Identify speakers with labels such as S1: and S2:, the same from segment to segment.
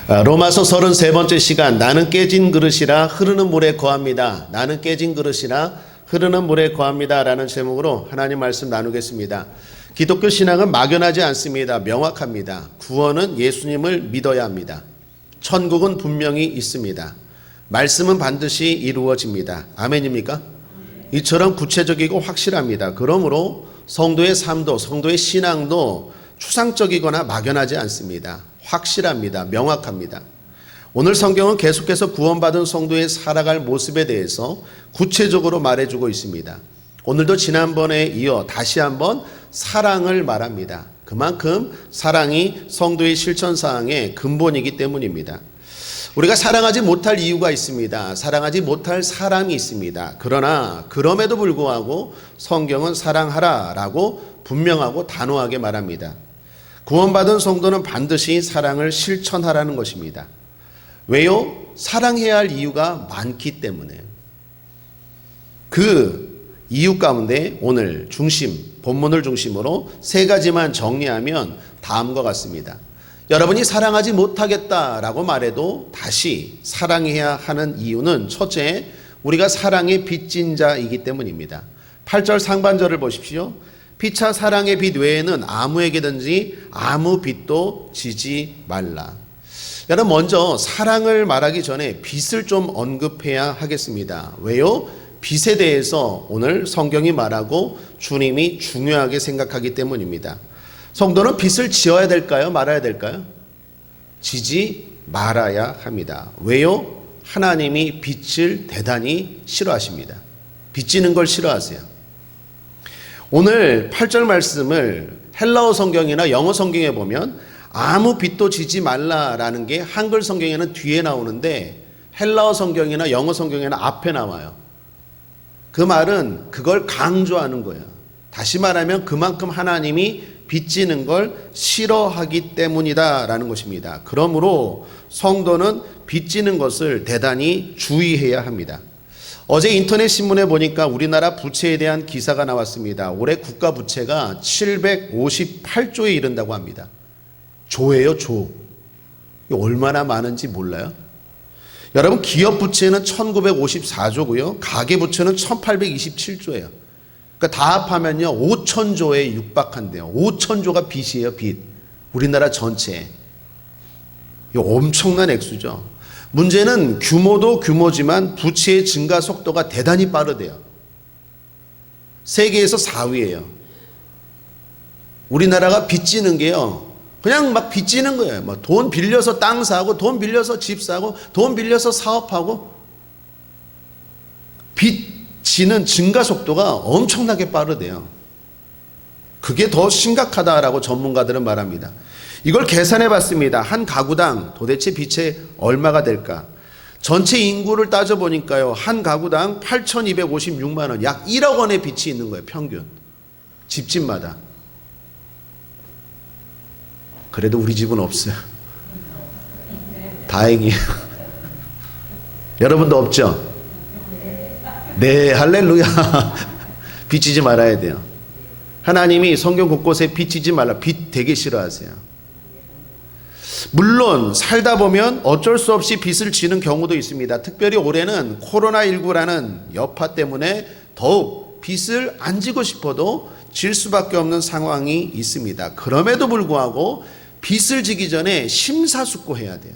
S1: 로마서 33번째 시간, 나는 깨진 그릇이라 흐르는 물에 거합니다. 나는 깨진 그릇이라 흐르는 물에 거합니다 라는 제목으로 하나님 말씀 나누겠습니다. 기독교 신앙은 막연하지 않습니다. 명확합니다. 구원은 예수님을 믿어야 합니다. 천국은 분명히 있습니다. 말씀은 반드시 이루어집니다. 아멘입니까? 이처럼 구체적이고 확실합니다. 그러므로 성도의 삶도, 성도의 신앙도 추상적이거나 막연하지 않습니다. 확실합니다. 명확합니다. 오늘 성경은 계속해서 구원받은 성도의 살아갈 모습에 대해서 구체적으로 말해주고 있습니다. 오늘도 지난번에 이어 다시 한번 사랑을 말합니다. 그만큼 사랑이 성도의 실천사항의 근본이기 때문입니다. 우리가 사랑하지 못할 이유가 있습니다. 사랑하지 못할 사람이 있습니다. 그러나 그럼에도 불구하고 성경은 사랑하라라고 분명하고 단호하게 말합니다. 구원받은 성도는 반드시 사랑을 실천하라는 것입니다. 왜요? 사랑해야 할 이유가 많기 때문에. 그 이유 가운데 오늘 본문을 중심으로 세 가지만 정리하면 다음과 같습니다. 여러분이 사랑하지 못하겠다라고 말해도 다시 사랑해야 하는 이유는 첫째, 우리가 사랑에 빚진 자이기 때문입니다. 8절 상반절을 보십시오. 피차 사랑의 빚 외에는 아무에게든지 아무 빚도 지지 말라. 여러분, 먼저 사랑을 말하기 전에 빚을 좀 언급해야 하겠습니다. 왜요? 빚에 대해서 오늘 성경이 말하고 주님이 중요하게 생각하기 때문입니다. 성도는 빚을 지어야 될까요? 말아야 될까요? 지지 말아야 합니다. 왜요? 하나님이 빚을 대단히 싫어하십니다. 빚지는 걸 싫어하세요. 오늘 8절 말씀을 헬라어 성경이나 영어 성경에 보면 아무 빚도 지지 말라라는 게 한글 성경에는 뒤에 나오는데 헬라어 성경이나 영어 성경에는 앞에 나와요. 그 말은 그걸 강조하는 거예요. 다시 말하면 그만큼 하나님이 빚지는 걸 싫어하기 때문이다라는 것입니다. 그러므로 성도는 빚지는 것을 대단히 주의해야 합니다. 어제 인터넷 신문에 보니까 우리나라 부채에 대한 기사가 나왔습니다. 올해 국가 부채가 758조에 이른다고 합니다. 조예요, 조. 얼마나 많은지 몰라요? 여러분, 기업 부채는 1954조고요. 가계 부채는 1827조예요. 그러니까 다 합하면요 5천조에 육박한대요. 5천조가 빚이에요, 빚. 우리나라 전체에. 이거 엄청난 액수죠. 문제는 규모도 규모지만 부채의 증가 속도가 대단히 빠르대요. 세계에서 4위예요. 우리나라가 빚지는 게요, 그냥 막 빚지는 거예요. 뭐 돈 빌려서 땅 사고, 돈 빌려서 집 사고, 돈 빌려서 사업하고. 빚지는 증가 속도가 엄청나게 빠르대요. 그게 더 심각하다라고 전문가들은 말합니다. 이걸 계산해 봤습니다. 한 가구당 도대체 빚이 얼마가 될까? 전체 인구를 따져보니까요, 한 가구당 8,256만 원, 약 1억 원의 빚이 있는 거예요, 평균. 집집마다. 그래도 우리 집은 없어요. 다행이에요. 여러분도 없죠? 네, 할렐루야. 빚지지 말아야 돼요. 하나님이 성경 곳곳에 빚지지 말라, 빚 되게 싫어하세요. 물론 살다 보면 어쩔 수 없이 빚을 지는 경우도 있습니다. 특별히 올해는 코로나19라는 여파 때문에 더욱 빚을 안 지고 싶어도 질 수밖에 없는 상황이 있습니다. 그럼에도 불구하고 빚을 지기 전에 심사숙고해야 돼요.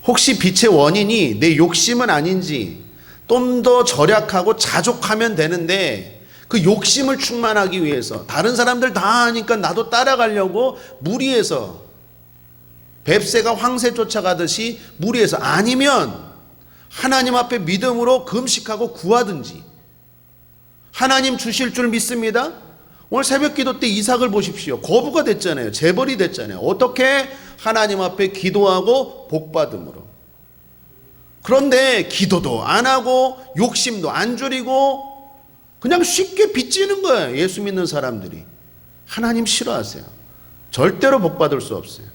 S1: 혹시 빚의 원인이 내 욕심은 아닌지, 좀 더 절약하고 자족하면 되는데 그 욕심을 충만하기 위해서 다른 사람들 다 하니까 나도 따라가려고 무리해서, 뱁새가 황새 쫓아가듯이 무리해서, 아니면 하나님 앞에 믿음으로 금식하고 구하든지. 하나님 주실 줄 믿습니다. 오늘 새벽 기도 때 이삭을 보십시오. 거부가 됐잖아요. 재벌이 됐잖아요. 어떻게? 하나님 앞에 기도하고 복받음으로. 그런데 기도도 안 하고 욕심도 안 줄이고 그냥 쉽게 빚지는 거예요. 예수 믿는 사람들이. 하나님 싫어하세요. 절대로 복받을 수 없어요.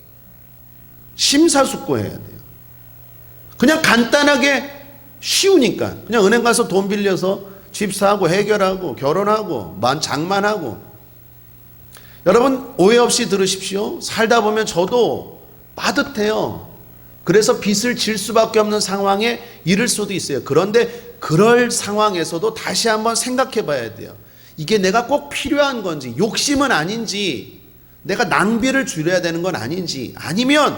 S1: 심사숙고해야 돼요. 그냥 간단하게 쉬우니까 그냥 은행 가서 돈 빌려서 집 사고 해결하고 결혼하고 장만하고. 여러분 오해 없이 들으십시오. 살다 보면 저도 빠듯해요. 그래서 빚을 질 수밖에 없는 상황에 이를 수도 있어요. 그런데 그럴 상황에서도 다시 한번 생각해 봐야 돼요. 이게 내가 꼭 필요한 건지, 욕심은 아닌지, 내가 낭비를 줄여야 되는 건 아닌지, 아니면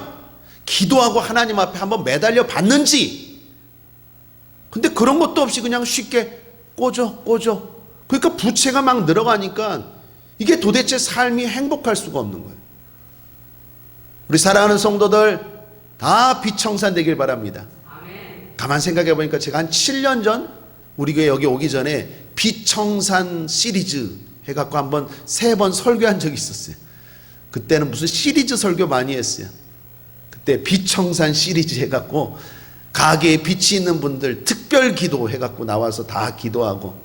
S1: 기도하고 하나님 앞에 한번 매달려 봤는지. 근데 그런 것도 없이 그냥 쉽게 꽂어. 그러니까 부채가 막 늘어가니까 이게 도대체 삶이 행복할 수가 없는 거예요. 우리 사랑하는 성도들 다 빚 청산되길 바랍니다. 가만 생각해 보니까 제가 한 7년 전 우리 교회 여기 오기 전에 빚 청산 시리즈 해갖고 한번 3번 설교한 적이 있었어요. 그때는 무슨 시리즈 설교 많이 했어요. 그때 빚 청산 시리즈 해갖고 가게에 빚이 있는 분들 특별 기도 해갖고 나와서 다 기도하고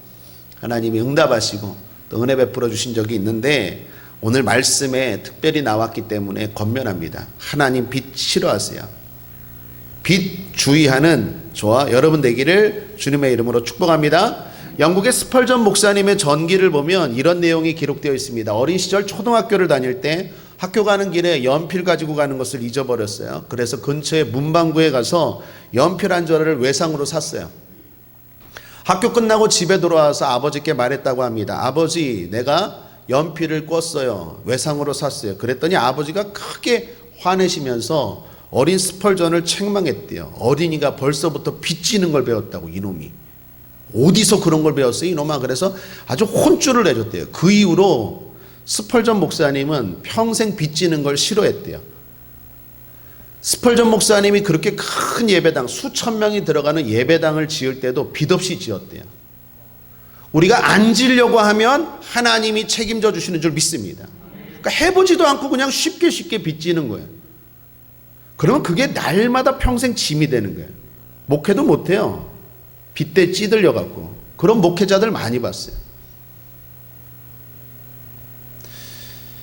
S1: 하나님이 응답하시고 또 은혜 베풀어 주신 적이 있는데, 오늘 말씀에 특별히 나왔기 때문에 권면합니다. 하나님 빚 싫어하세요. 빚 주의하는 저와 여러분 되기를 주님의 이름으로 축복합니다. 영국의 스펄전 목사님의 전기를 보면 이런 내용이 기록되어 있습니다. 어린 시절 초등학교를 다닐 때 학교 가는 길에 연필 가지고 가는 것을 잊어버렸어요. 그래서 근처에 문방구에 가서 연필 한 자루를 외상으로 샀어요. 학교 끝나고 집에 돌아와서 아버지께 말했다고 합니다. 아버지, 내가 연필을 꿨어요. 외상으로 샀어요. 그랬더니 아버지가 크게 화내시면서 어린 스펄전을 책망했대요. 어린이가 벌써부터 빚지는 걸 배웠다고, 이놈이. 어디서 그런 걸 배웠어요, 이놈아. 그래서 아주 혼쭐을 내줬대요. 그 이후로 스펄전 목사님은 평생 빚지는 걸 싫어했대요. 스펄전 목사님이 그렇게 큰 예배당, 수천 명이 들어가는 예배당을 지을 때도 빚 없이 지었대요. 우리가 안 지려고 하면 하나님이 책임져 주시는 줄 믿습니다. 그러니까 해보지도 않고 그냥 쉽게 빚지는 거예요. 그러면 그게 날마다 평생 짐이 되는 거예요. 목회도 못해요. 빚대 찌들려갖고. 그런 목회자들 많이 봤어요.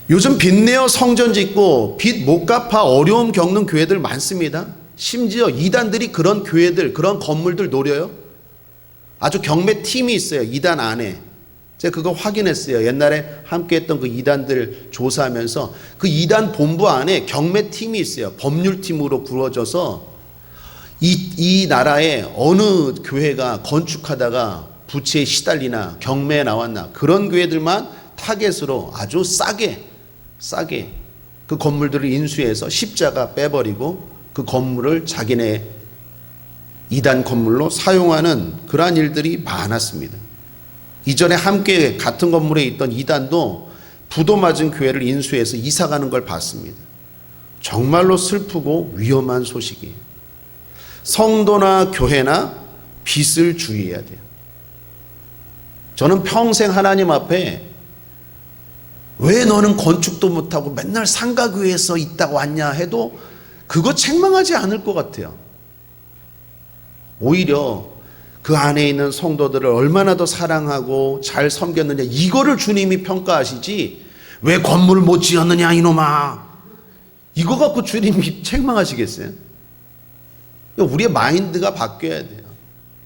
S1: 요즘 빚내어 성전 짓고 빚 못 갚아 어려움 겪는 교회들 많습니다. 심지어 이단들이 그런 교회들, 그런 건물들 노려요. 아주 경매 팀이 있어요. 이단 안에. 제가 그거 확인했어요. 옛날에 함께 했던 그 이단들 조사하면서 그 이단 본부 안에 경매 팀이 있어요. 법률팀으로 구워져서 이 나라에 어느 교회가 건축하다가 부채에 시달리나 경매에 나왔나 그런 교회들만 타겟으로 아주 싸게 그 건물들을 인수해서 십자가 빼버리고 그 건물을 자기네 이단 건물로 사용하는 그러한 일들이 많았습니다. 이전에 함께 같은 건물에 있던 이단도 부도 맞은 교회를 인수해서 이사가는 걸 봤습니다. 정말로 슬프고 위험한 소식이에요. 성도나 교회나 빚을 주의해야 돼요. 저는 평생 하나님 앞에 왜 너는 건축도 못하고 맨날 상가교회에서 있다고 왔냐 해도 그거 책망하지 않을 것 같아요. 오히려 그 안에 있는 성도들을 얼마나 더 사랑하고 잘 섬겼느냐, 이거를 주님이 평가하시지 왜 건물을 못 지었느냐 이놈아, 이거 갖고 주님이 책망하시겠어요? 우리의 마인드가 바뀌어야 돼요.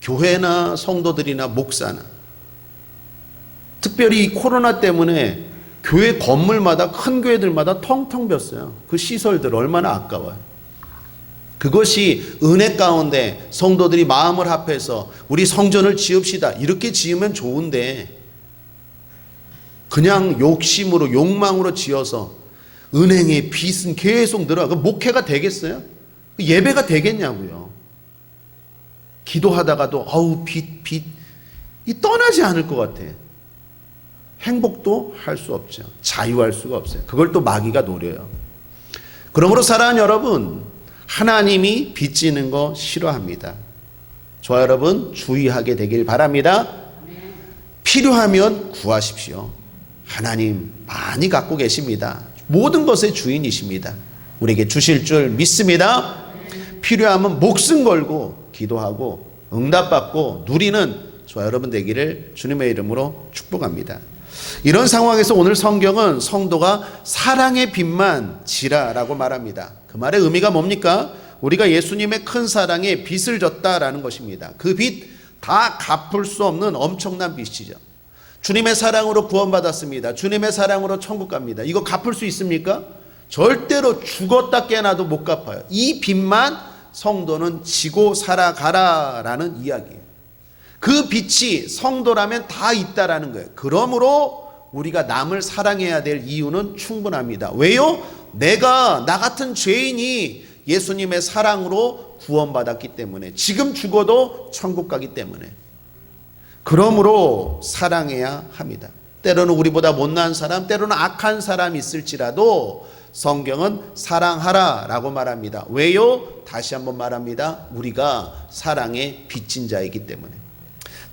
S1: 교회나 성도들이나 목사나. 특별히 코로나 때문에 교회 건물마다, 큰 교회들마다 텅텅 볐어요. 그 시설들 얼마나 아까워요. 그것이 은혜 가운데 성도들이 마음을 합해서 우리 성전을 지읍시다 이렇게 지으면 좋은데, 그냥 욕심으로 욕망으로 지어서 은행에 빚은 계속 늘어가. 목회가 되겠어요? 예배가 되겠냐고요. 기도하다가도 빚 이 떠나지 않을 것 같아. 행복도 할 수 없죠. 자유할 수가 없어요. 그걸 또 마귀가 노려요. 그러므로 사랑하는 여러분, 하나님이 빚지는 거 싫어합니다. 저와 여러분 주의하게 되길 바랍니다. 필요하면 구하십시오. 하나님 많이 갖고 계십니다. 모든 것의 주인이십니다. 우리에게 주실 줄 믿습니다. 필요하면 목숨 걸고 기도하고 응답받고 누리는 저와 여러분 되기를 주님의 이름으로 축복합니다. 이런 상황에서 오늘 성경은 성도가 사랑의 빚만 지라라고 말합니다. 그 말의 의미가 뭡니까? 우리가 예수님의 큰 사랑에 빚을 졌다라는 것입니다. 그 빚 다 갚을 수 없는 엄청난 빚이죠. 주님의 사랑으로 구원받았습니다. 주님의 사랑으로 천국 갑니다. 이거 갚을 수 있습니까? 절대로 죽었다 깨나도 못 갚아요. 이 빚만 성도는 지고 살아가라라는 이야기예요. 그 빚이 성도라면 다 있다라는 거예요. 그러므로 우리가 남을 사랑해야 될 이유는 충분합니다. 왜요? 내가 나 같은 죄인이 예수님의 사랑으로 구원받았기 때문에, 지금 죽어도 천국 가기 때문에. 그러므로 사랑해야 합니다. 때로는 우리보다 못난 사람, 때로는 악한 사람이 있을지라도 성경은 사랑하라라고 말합니다. 왜요? 다시 한번 말합니다. 우리가 사랑의 빚진 자이기 때문에.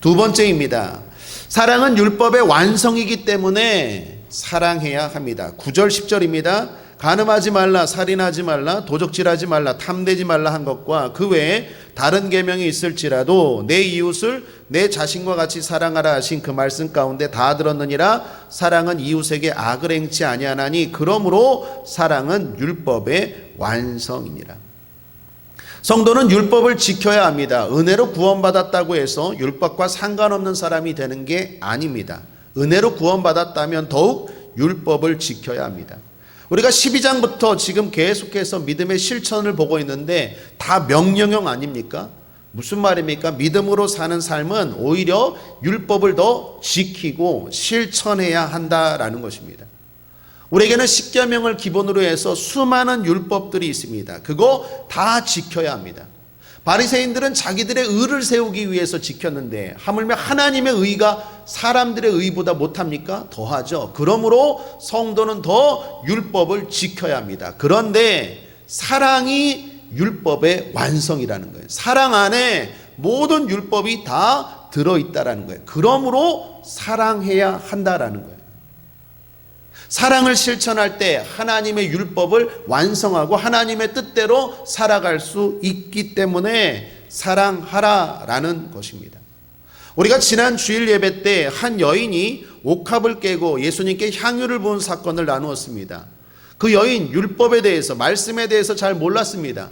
S1: 두 번째입니다. 사랑은 율법의 완성이기 때문에 사랑해야 합니다. 9절 10절입니다. 간음하지 말라, 살인하지 말라, 도적질하지 말라, 탐내지 말라 한 것과 그 외에 다른 계명이 있을지라도 내 이웃을 내 자신과 같이 사랑하라 하신 그 말씀 가운데 다 들었느니라. 사랑은 이웃에게 악을 행치 아니하나니 그러므로 사랑은 율법의 완성이니라. 성도는 율법을 지켜야 합니다. 은혜로 구원받았다고 해서 율법과 상관없는 사람이 되는 게 아닙니다. 은혜로 구원받았다면 더욱 율법을 지켜야 합니다. 우리가 12장부터 지금 계속해서 믿음의 실천을 보고 있는데 다 명령형 아닙니까? 무슨 말입니까? 믿음으로 사는 삶은 오히려 율법을 더 지키고 실천해야 한다라는 것입니다. 우리에게는 십계명을 기본으로 해서 수많은 율법들이 있습니다. 그거 다 지켜야 합니다. 바리새인들은 자기들의 의를 세우기 위해서 지켰는데 하물며 하나님의 의가 사람들의 의보다 못합니까? 더하죠. 그러므로 성도는 더 율법을 지켜야 합니다. 그런데 사랑이 율법의 완성이라는 거예요. 사랑 안에 모든 율법이 다 들어있다라는 거예요. 그러므로 사랑해야 한다라는 거예요. 사랑을 실천할 때 하나님의 율법을 완성하고 하나님의 뜻대로 살아갈 수 있기 때문에 사랑하라라는 것입니다. 우리가 지난 주일 예배 때 한 여인이 옥합을 깨고 예수님께 향유를 부은 사건을 나누었습니다. 그 여인 율법에 대해서, 말씀에 대해서 잘 몰랐습니다.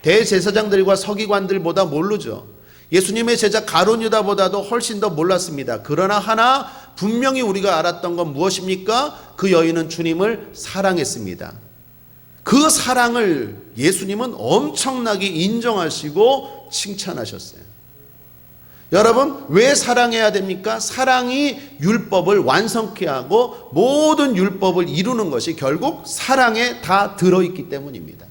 S1: 대제사장들과 서기관들보다 모르죠. 예수님의 제자 가룟 유다보다도 훨씬 더 몰랐습니다. 그러나 하나 분명히 우리가 알았던 건 무엇입니까? 그 여인은 주님을 사랑했습니다. 그 사랑을 예수님은 엄청나게 인정하시고 칭찬하셨어요. 여러분, 왜 사랑해야 됩니까? 사랑이 율법을 완성케 하고 모든 율법을 이루는 것이 결국 사랑에 다 들어있기 때문입니다.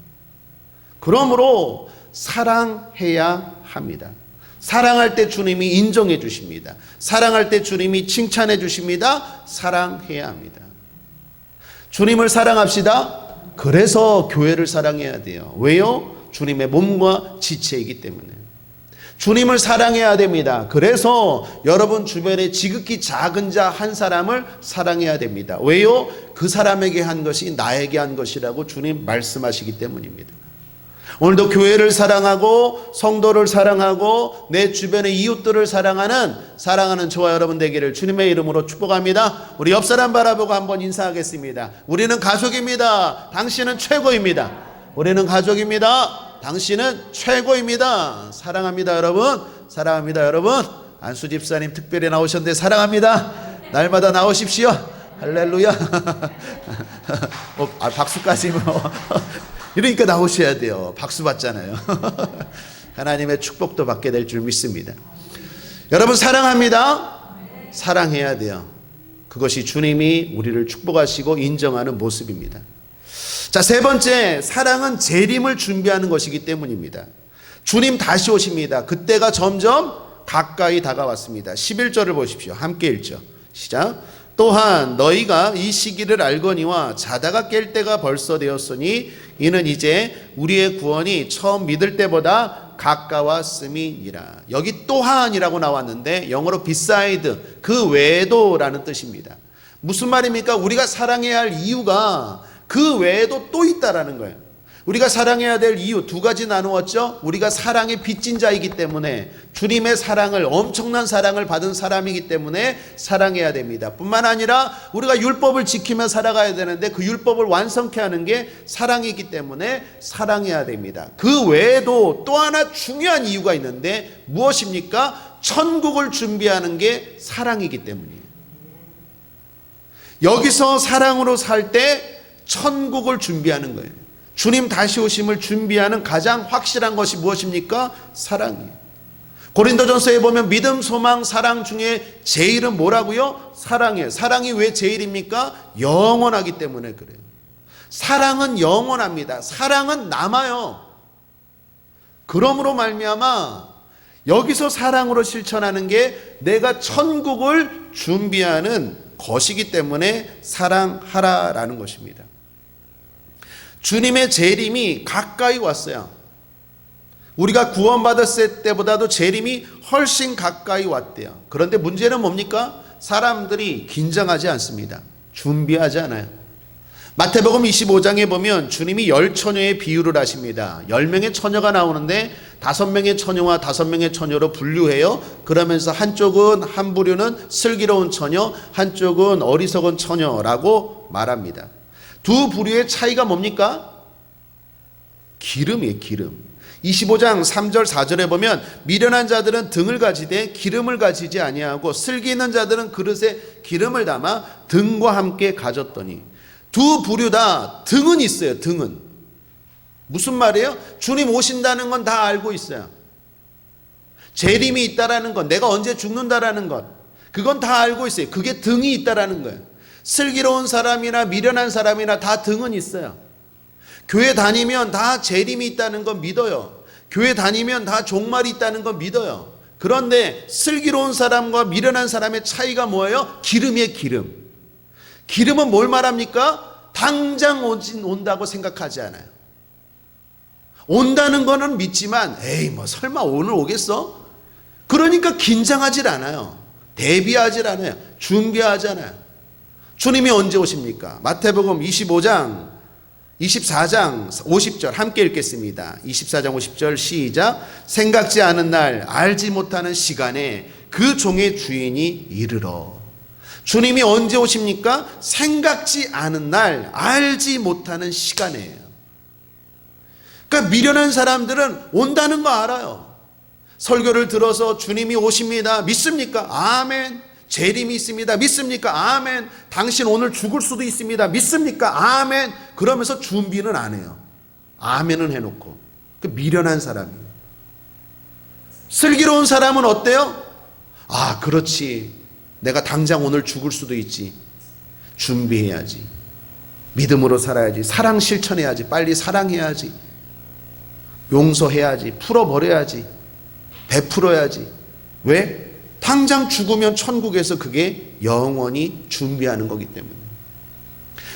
S1: 그러므로 사랑해야 합니다. 사랑할 때 주님이 인정해 주십니다. 사랑할 때 주님이 칭찬해 주십니다. 사랑해야 합니다. 주님을 사랑합시다. 그래서 교회를 사랑해야 돼요. 왜요? 주님의 몸과 지체이기 때문에. 주님을 사랑해야 됩니다. 그래서 여러분 주변에 지극히 작은 자 한 사람을 사랑해야 됩니다. 왜요? 그 사람에게 한 것이 나에게 한 것이라고 주님 말씀하시기 때문입니다. 오늘도 교회를 사랑하고 성도를 사랑하고 내 주변의 이웃들을 사랑하는 저와 여러분 되기를 주님의 이름으로 축복합니다. 우리 옆 사람 바라보고 한번 인사하겠습니다. 우리는 가족입니다. 당신은 최고입니다. 우리는 가족입니다. 당신은 최고입니다. 사랑합니다, 여러분. 사랑합니다, 여러분. 안수 집사님 특별히 나오셨는데 사랑합니다. 날마다 나오십시오. 할렐루야. 박수까지 뭐. 이러니까 나오셔야 돼요. 박수 받잖아요. 하나님의 축복도 받게 될 줄 믿습니다. 여러분 사랑합니다. 사랑해야 돼요. 그것이 주님이 우리를 축복하시고 인정하는 모습입니다. 자, 세 번째, 사랑은 재림을 준비하는 것이기 때문입니다. 주님 다시 오십니다. 그때가 점점 가까이 다가왔습니다. 11절을 보십시오. 함께 읽죠. 시작. 또한 너희가 이 시기를 알거니와 자다가 깰 때가 벌써 되었으니 이는 이제 우리의 구원이 처음 믿을 때보다 가까웠음이니라. 여기 또한이라고 나왔는데 영어로 beside, 그 외에도라는 뜻입니다. 무슨 말입니까? 우리가 사랑해야 할 이유가 그 외에도 또 있다라는 거예요. 우리가 사랑해야 될 이유 두 가지 나누었죠. 우리가 사랑의 빚진 자이기 때문에, 주님의 사랑을, 엄청난 사랑을 받은 사람이기 때문에 사랑해야 됩니다. 뿐만 아니라 우리가 율법을 지키며 살아가야 되는데 그 율법을 완성케 하는 게 사랑이기 때문에 사랑해야 됩니다. 그 외에도 또 하나 중요한 이유가 있는데 무엇입니까? 천국을 준비하는 게 사랑이기 때문이에요. 여기서 사랑으로 살 때 천국을 준비하는 거예요. 주님 다시 오심을 준비하는 가장 확실한 것이 무엇입니까? 사랑이에요. 고린도전서에 보면 믿음, 소망, 사랑 중에 제일은 뭐라고요? 사랑이에요. 사랑이 왜 제일입니까? 영원하기 때문에 그래요. 사랑은 영원합니다. 사랑은 남아요. 그러므로 말미암아 여기서 사랑으로 실천하는 게 내가 천국을 준비하는 것이기 때문에 사랑하라라는 것입니다. 주님의 재림이 가까이 왔어요. 우리가 구원받았을 때보다도 재림이 훨씬 가까이 왔대요. 그런데 문제는 뭡니까? 사람들이 긴장하지 않습니다. 준비하지 않아요. 마태복음 25장에 보면 주님이 10처녀의 비유를 하십니다. 10명의 처녀가 나오는데 5명의 처녀와 5명의 처녀로 분류해요. 그러면서 한쪽은 한 부류는 슬기로운 처녀, 한쪽은 어리석은 처녀라고 말합니다. 두 부류의 차이가 뭡니까? 기름이에요. 기름. 25장 3절 4절에 보면 미련한 자들은 등을 가지되 기름을 가지지 아니하고 슬기 있는 자들은 그릇에 기름을 담아 등과 함께 가졌더니. 두 부류 다 등은 있어요. 등은. 무슨 말이에요? 주님 오신다는 건 다 알고 있어요. 재림이 있다라는 건, 내가 언제 죽는다라는 것, 그건 다 알고 있어요. 그게 등이 있다라는 거예요. 슬기로운 사람이나 미련한 사람이나 다 등은 있어요. 교회 다니면 다 재림이 있다는 건 믿어요. 교회 다니면 다 종말이 있다는 건 믿어요. 그런데 슬기로운 사람과 미련한 사람의 차이가 뭐예요? 기름이에요. 기름. 기름은 뭘 말합니까? 당장 온다고 생각하지 않아요. 온다는 거는 믿지만 에이 뭐 설마 오늘 오겠어? 그러니까 긴장하질 않아요. 대비하질 않아요. 준비하지 않아요. 주님이 언제 오십니까? 마태복음 24장 50절 함께 읽겠습니다. 24장 50절 시작. 생각지 않은 날 알지 못하는 시간에 그 종의 주인이 이르러. 주님이 언제 오십니까? 생각지 않은 날 알지 못하는 시간이에요. 그러니까 미련한 사람들은 온다는 거 알아요. 설교를 들어서 주님이 오십니다. 믿습니까? 아멘. 재림이 있습니다. 믿습니까? 아멘. 당신 오늘 죽을 수도 있습니다. 믿습니까? 아멘. 그러면서 준비는 안 해요. 아멘은 해놓고. 그 미련한 사람이에요. 슬기로운 사람은 어때요? 아, 그렇지. 내가 당장 오늘 죽을 수도 있지. 준비해야지. 믿음으로 살아야지. 사랑 실천해야지. 빨리 사랑해야지. 용서해야지. 풀어버려야지. 베풀어야지. 왜? 당장 죽으면 천국에서 그게 영원히 준비하는 거기 때문에.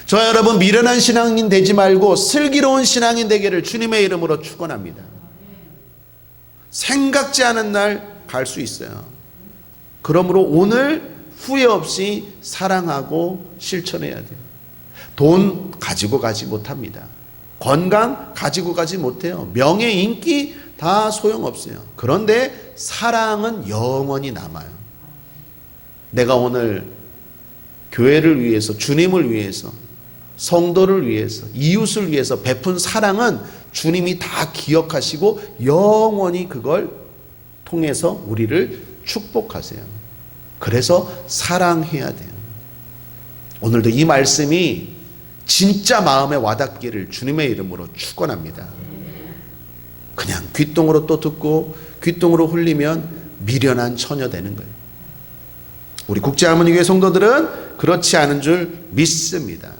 S1: 저와 여러분 미련한 신앙인 되지 말고 슬기로운 신앙인 되기를 주님의 이름으로 축원합니다. 생각지 않은 날 갈 수 있어요. 그러므로 오늘 후회 없이 사랑하고 실천해야 돼요. 돈 가지고 가지 못합니다. 건강 가지고 가지 못해요. 명예, 인기 다 소용없어요. 그런데 사랑은 영원히 남아요. 내가 오늘 교회를 위해서, 주님을 위해서, 성도를 위해서, 이웃을 위해서 베푼 사랑은 주님이 다 기억하시고 영원히 그걸 통해서 우리를 축복하세요. 그래서 사랑해야 돼요. 오늘도 이 말씀이 진짜 마음에 와닿기를 주님의 이름으로 축원합니다. 그냥 귓등으로 또 듣고 귓등으로 흘리면 미련한 처녀 되는 거예요. 우리 국제하모니교회 성도들은 그렇지 않은 줄 믿습니다.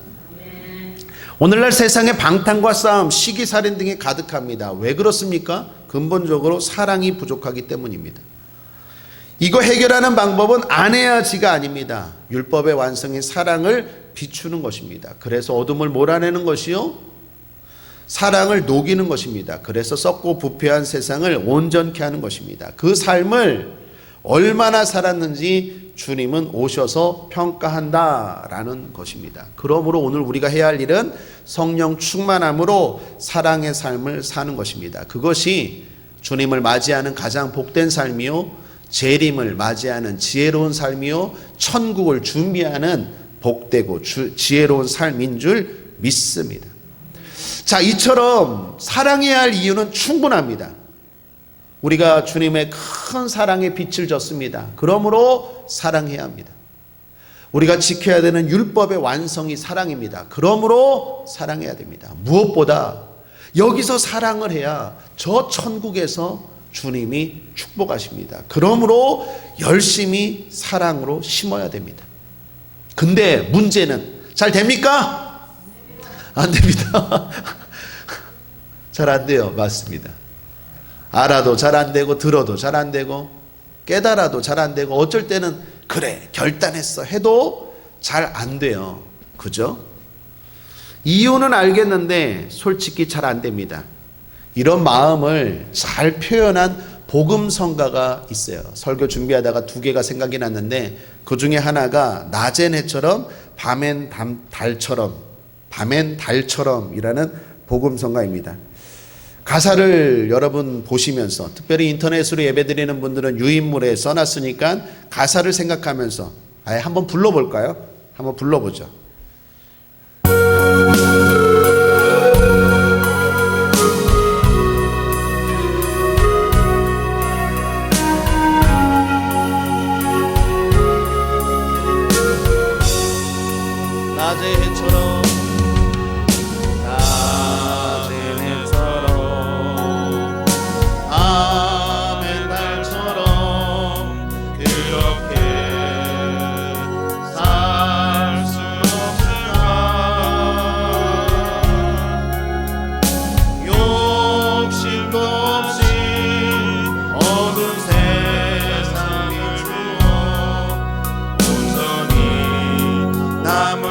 S1: 오늘날 세상에 방탕과 싸움, 시기살인 등이 가득합니다. 왜 그렇습니까? 근본적으로 사랑이 부족하기 때문입니다. 이거 해결하는 방법은 안 해야지가 아닙니다. 율법의 완성인 사랑을 비추는 것입니다. 그래서 어둠을 몰아내는 것이요, 사랑을 녹이는 것입니다. 그래서 썩고 부패한 세상을 온전케 하는 것입니다. 그 삶을 얼마나 살았는지 주님은 오셔서 평가한다라는 것입니다. 그러므로 오늘 우리가 해야 할 일은 성령 충만함으로 사랑의 삶을 사는 것입니다. 그것이 주님을 맞이하는 가장 복된 삶이요, 재림을 맞이하는 지혜로운 삶이요, 천국을 준비하는 복되고 지혜로운 삶인 줄 믿습니다. 자, 이처럼 사랑해야 할 이유는 충분합니다. 우리가 주님의 큰 사랑의 빛을 졌습니다. 그러므로 사랑해야 합니다. 우리가 지켜야 되는 율법의 완성이 사랑입니다. 그러므로 사랑해야 됩니다. 무엇보다 여기서 사랑을 해야 저 천국에서 주님이 축복하십니다. 그러므로 열심히 사랑으로 심어야 됩니다. 근데 문제는 잘 됩니까? 안 됩니다. 잘 안 돼요. 맞습니다. 알아도 잘 안 되고 들어도 잘 안 되고 깨달아도 잘 안 되고 어쩔 때는 그래 결단했어 해도 잘 안 돼요. 그죠? 이유는 알겠는데 솔직히 잘 안 됩니다. 이런 마음을 잘 표현한 복음성가가 있어요. 설교 준비하다가 두 개가 생각이 났는데 그 중에 하나가 낮엔 해처럼 밤엔 달처럼이라는 복음성가입니다. 가사를 여러분 보시면서 특별히 인터넷으로 예배드리는 분들은 유인물에 써놨으니까 가사를 생각하면서 아예 한번 불러볼까요? 한번 불러보죠. 낮의 해처럼 밤의 달처럼 그렇게 살 수 없을까. 욕심도 없이 어두운 세상을 주어 온전히 남을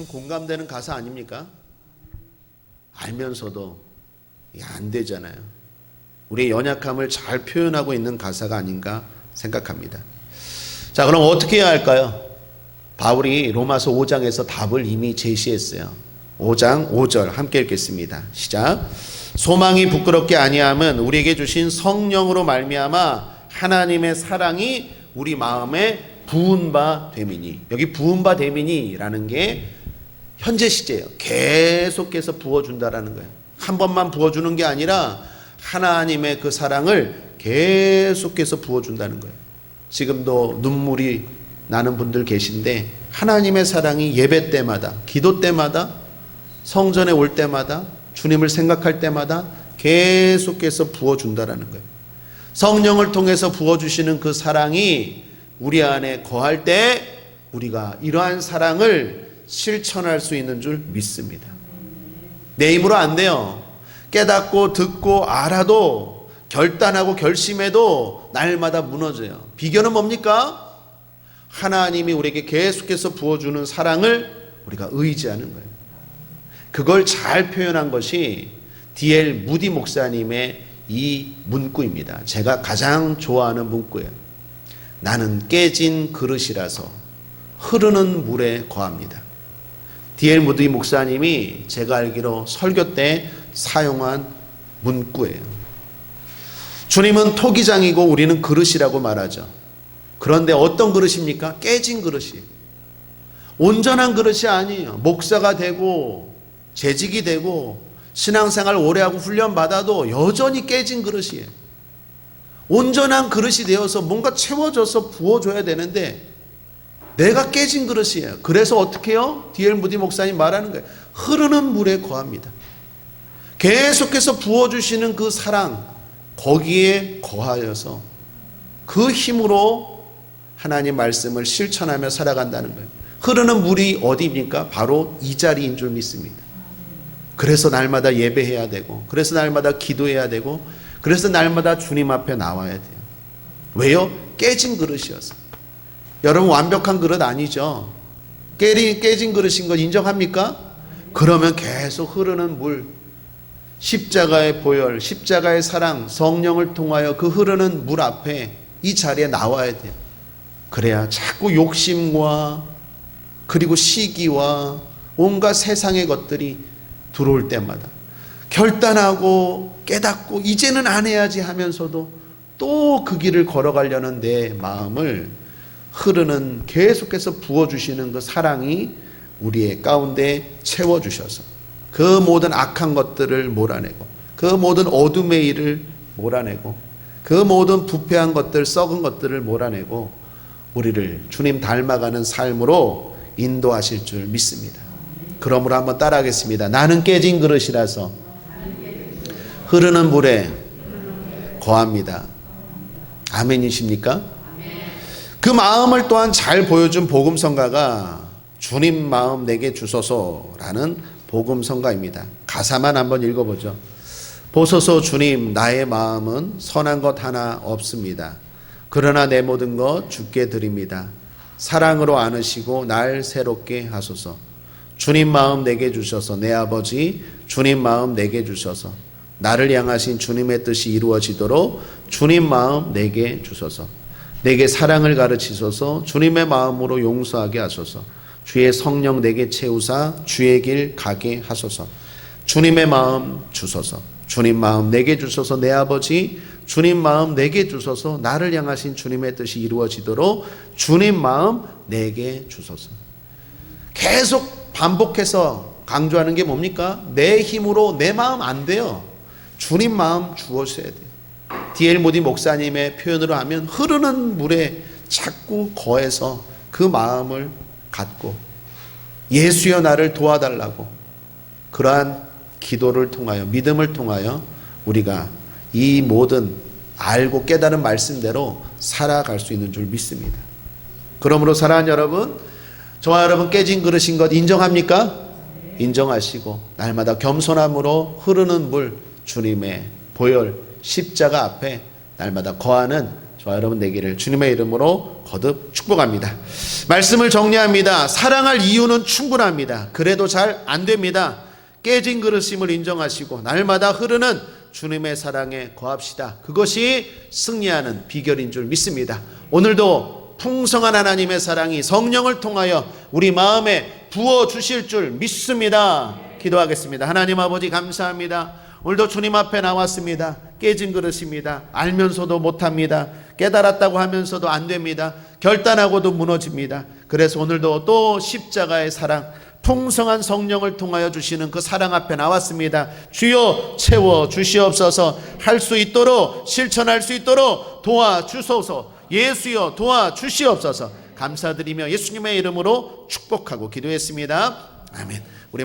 S1: 공감되는 가사 아닙니까? 알면서도 이게 안 되잖아요. 우리의 연약함을 잘 표현하고 있는 가사가 아닌가 생각합니다. 자, 그럼 어떻게 해야 할까요? 바울이 로마서 5장에서 답을 이미 제시했어요. 5장 5절 함께 읽겠습니다. 시작. 소망이 부끄럽게 아니함은 우리에게 주신 성령으로 말미암아 하나님의 사랑이 우리 마음에 부은 바 됨이니. 여기 부은 바 됨이니라는 게 현재 시제예요. 계속해서 부어준다라는 거예요. 한 번만 부어주는 게 아니라 하나님의 그 사랑을 계속해서 부어준다는 거예요. 지금도 눈물이 나는 분들 계신데 하나님의 사랑이 예배 때마다, 기도 때마다, 성전에 올 때마다, 주님을 생각할 때마다 계속해서 부어준다라는 거예요. 성령을 통해서 부어주시는 그 사랑이 우리 안에 거할 때 우리가 이러한 사랑을 실천할 수 있는 줄 믿습니다. 내 힘으로 안 돼요. 깨닫고 듣고 알아도 결단하고 결심해도 날마다 무너져요. 비결은 뭡니까? 하나님이 우리에게 계속해서 부어주는 사랑을 우리가 의지하는 거예요. 그걸 잘 표현한 것이 D.L. 무디 목사님의 이 문구입니다. 제가 가장 좋아하는 문구예요. 나는 깨진 그릇이라서 흐르는 물에 거합니다. D.L. 무디 목사님이 제가 알기로 설교 때 사용한 문구예요. 주님은 토기장이고 우리는 그릇이라고 말하죠. 그런데 어떤 그릇입니까? 깨진 그릇이에요. 온전한 그릇이 아니에요. 목사가 되고 재직이 되고 신앙생활 오래 하고 훈련 받아도 여전히 깨진 그릇이에요. 온전한 그릇이 되어서 뭔가 채워져서 부어줘야 되는데 내가 깨진 그릇이에요. 그래서 어떻게 해요? D.L. 무디 목사님 말하는 거예요. 흐르는 물에 거합니다. 계속해서 부어주시는 그 사랑, 거기에 거하여서 그 힘으로 하나님 말씀을 실천하며 살아간다는 거예요. 흐르는 물이 어디입니까? 바로 이 자리인 줄 믿습니다. 그래서 날마다 예배해야 되고, 그래서 날마다 기도해야 되고, 그래서 날마다 주님 앞에 나와야 돼요. 왜요? 깨진 그릇이어서. 여러분 완벽한 그릇 아니죠? 깨진 그릇인 거 인정합니까? 그러면 계속 흐르는 물, 십자가의 보혈, 십자가의 사랑, 성령을 통하여 그 흐르는 물 앞에 이 자리에 나와야 돼요. 그래야 자꾸 욕심과 그리고 시기와 온갖 세상의 것들이 들어올 때마다 결단하고 깨닫고 이제는 안 해야지 하면서도 또 그 길을 걸어가려는 내 마음을 흐르는 계속해서 부어주시는 그 사랑이 우리의 가운데 채워주셔서 그 모든 악한 것들을 몰아내고 그 모든 어둠의 일을 몰아내고 그 모든 부패한 것들, 썩은 것들을 몰아내고 우리를 주님 닮아가는 삶으로 인도하실 줄 믿습니다. 그러므로 한번 따라하겠습니다. 나는 깨진 그릇이라서 흐르는 물에 거합니다. 아멘이십니까? 그 마음을 또한 잘 보여준 복음성가가 주님 마음 내게 주소서라는 복음성가입니다. 가사만 한번 읽어보죠. 보소서 주님, 나의 마음은 선한 것 하나 없습니다. 그러나 내 모든 것 주께 드립니다. 사랑으로 안으시고 날 새롭게 하소서. 주님 마음 내게 주셔서, 내 아버지 주님 마음 내게 주셔서 나를 향하신 주님의 뜻이 이루어지도록 주님 마음 내게 주소서. 내게 사랑을 가르치소서. 주님의 마음으로 용서하게 하소서. 주의 성령 내게 채우사 주의 길 가게 하소서. 주님의 마음 주소서. 주님 마음 내게 주소서. 내 아버지 주님 마음 내게 주소서. 나를 향하신 주님의 뜻이 이루어지도록 주님 마음 내게 주소서. 계속 반복해서 강조하는 게 뭡니까? 내 힘으로 내 마음 안 돼요. 주님 마음 주어셔야 돼요. D.L. 무디 목사님의 표현으로 하면 흐르는 물에 자꾸 거해서 그 마음을 갖고 예수여 나를 도와달라고 그러한 기도를 통하여 믿음을 통하여 우리가 이 모든 알고 깨달은 말씀대로 살아갈 수 있는 줄 믿습니다. 그러므로 사랑하는 여러분, 저와 여러분 깨진 그릇인 것 인정합니까? 인정하시고 날마다 겸손함으로 흐르는 물 주님의 보혈 십자가 앞에 날마다 거하는 저와 여러분 되기를 주님의 이름으로 거듭 축복합니다. 말씀을 정리합니다. 사랑할 이유는 충분합니다. 그래도 잘 안 됩니다. 깨진 그릇임을 인정하시고 날마다 흐르는 주님의 사랑에 거합시다. 그것이 승리하는 비결인 줄 믿습니다. 오늘도 풍성한 하나님의 사랑이 성령을 통하여 우리 마음에 부어 주실 줄 믿습니다. 기도하겠습니다. 하나님 아버지 감사합니다. 오늘도 주님 앞에 나왔습니다. 깨진 그릇입니다. 알면서도 못합니다. 깨달았다고 하면서도 안 됩니다. 결단하고도 무너집니다. 그래서 오늘도 또 십자가의 사랑, 풍성한 성령을 통하여 주시는 그 사랑 앞에 나왔습니다. 주여 채워 주시옵소서. 할 수 있도록, 실천할 수 있도록 도와주소서. 예수여 도와주시옵소서. 감사드리며 예수님의 이름으로 축복하고 기도했습니다. 아멘. 우리